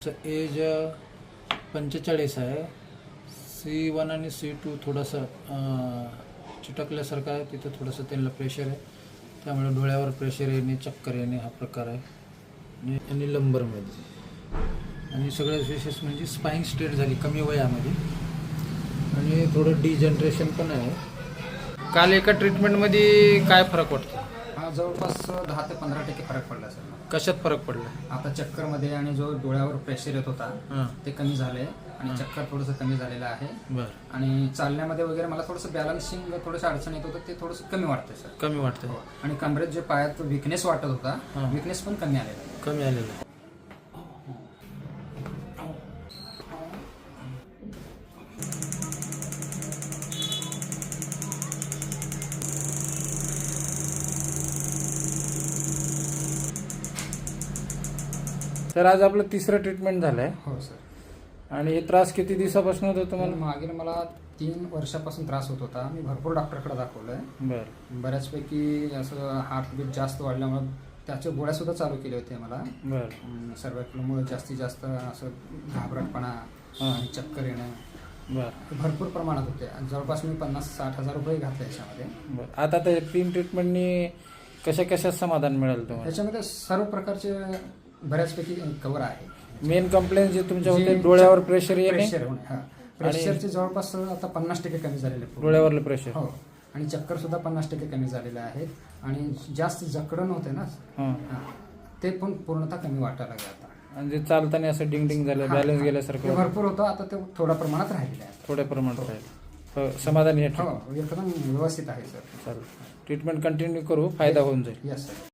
Age 45 आहे. C1 आणि C2 थोडंसं चिटकल्यासारखं आहे. तिथं थोडंसं त्यांना प्रेशर आहे, त्यामुळे डोळ्यावर प्रेशर येणे, चक्कर येणे हा प्रकार आहे. आणि लंबरमध्ये आणि सगळ्यात विशेष म्हणजे स्पाईन स्ट्रेट झाली कमी वयामध्ये आणि थोडं डिजनरेशन पण आहे. काल एका ट्रीटमेंटमध्ये काय फरक वाटतो? जवळपास 10 ते 15% फरक पडला सर. कशात फरक पडला? आता चक्करमध्ये आणि जो डोळ्यावर प्रेशर येत होता ते कमी झाले आणि चक्कर थोडंसं कमी झालेलं आहे. बरं. आणि चालण्यामध्ये वगैरे मला थोडंसं बॅलन्सिंग थोडंसं अडचण येत होतं, ते थोडंसं कमी वाटतंय सर. कमी वाटतं. आणि कमरेत जे पायात विकनेस वाटत होता, विकनेस पण कमी आलेला आहे. कमी आलेलं आहे. तर आज आपलं तिसरं ट्रीटमेंट झालं आहे. हो सर. आणि हे त्रास किती दिवसापासून होत होता तुम्हाला? मागील मला 3 वर्षापासून त्रास होत होता. मी भरपूर डॉक्टरकडे दाखवलं आहे. बरं. बऱ्याचपैकी असं हार्टबीट जास्त वाढल्यामुळे त्याच्या गोळ्या सुद्धा चालू केल्या होत्या मला. बरं. सर्वांमुळे जास्तीत जास्त असं घाबरटपणा आणि चक्कर येणं बरं. भरपूर प्रमाणात होते. जवळपास मी 50-60 हजार रुपये घातले याच्यामध्ये. बरं. आता ते 3 ट्रीटमेंटनी कशा समाधान मिळेल तुम्हाला? याच्यामध्ये सर्व प्रकारचे बऱ्याचपैकी कव्हर आहे. मेन कंप्लेंट जे तुमच्या होते डोळ्यावर प्रेशर येणे, प्रेशरचे जवळपास आता 50% कमी झालेले आहे. डोळ्यावरलं प्रेशर. हो. आणि चक्कर सुद्धा 50% कमी झालेले आहेत. आणि जास्त जकडण होते ना, ते पण पूर्णतः कमी वाटायला लागले आता. आणि जे चालताना असं डिंग झालं, बॅलन्स गेल्यासारखं भरपूर होतं. आता ते थोड्या प्रमाणात राहिलेलं आहे. थोड्या प्रमाणात राहील. समाधानी आहे. हो, एकदम व्यवस्थित आहे सर. चालेल. ट्रीटमेंट कंटिन्यू करू, फायदा होऊन जाईल. Yes sir.